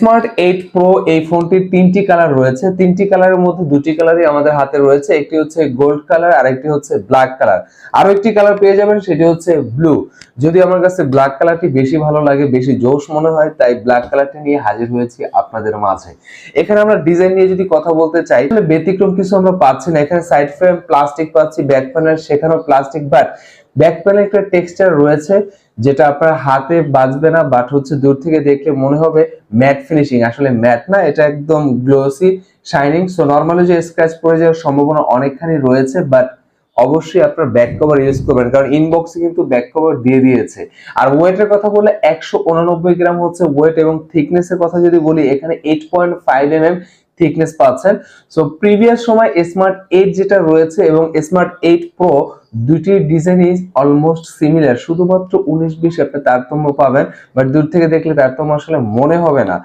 Smart 8 pro এই ফোনটির তিনটি কালার রয়েছে, তিনটি কালারের মধ্যে দুটি কালারই আমাদের হাতে রয়েছে। একটি হচ্ছে গোল্ড কালার আর একটি হচ্ছে ব্ল্যাক কালার, আরো একটি কালার পেয়ে যাবেন সেটি হচ্ছে ব্লু। যদি আমার কাছে ব্ল্যাক কালারটি বেশি ভালো লাগে, বেশি জোশ মনে হয়, তাই ব্ল্যাক কালারটি নিয়ে হাজির হয়েছি আপনাদের মাঝে। এখানে আমরা ডিজাইন নিয়ে যদি কথা বলতে চাই তাহলে ব্যতিক্রম কিছু আমরা পাচ্ছি না। এখানে সাইড ফ্রেম প্লাস্টিক পাচ্ছি, ব্যাক প্যানেল সেখানেও প্লাস্টিক, বাট ব্যাক প্যানেলে একটা টেক্সচার রয়েছে যেটা আপনার হাতে বাজবে না, বাট হচ্ছে দূর থেকে দেখলে মনে হবে ম্যাট ফিনিশিং। আসলে ম্যাট না, এটা একদম গ্লোসি শাইনিং। সো নরমালি যে স্ক্র্যাচ পড়ে যাওয়ার সম্ভাবনা অনেকখানি রয়েছে, বাট অবশ্যই আপনার ব্যাক কভার ইউজ করবেন, কারণ ইনবক্সে কিন্তু ব্যাক কভার দিয়ে দিয়েছে। আর ওয়েটের কথা বলে 189 গ্রাম হচ্ছে ওয়েট, এবং থিকনেসের কথা যদি বলি এখানে 8.5 mm থিকনেস পাচ্ছেন। সো প্রিভিয়াস সময় স্মার্ট 8 যেটা রয়েছে এবং স্মার্ট 8 প্রো দুটি ডিজাইনই অলমোস্ট সিমিলার, শুধুমাত্র 19-20 আপনি তারতম্য পাবেন, বাট দূর থেকে দেখলে তারতম্য আসলে মনে হবে না।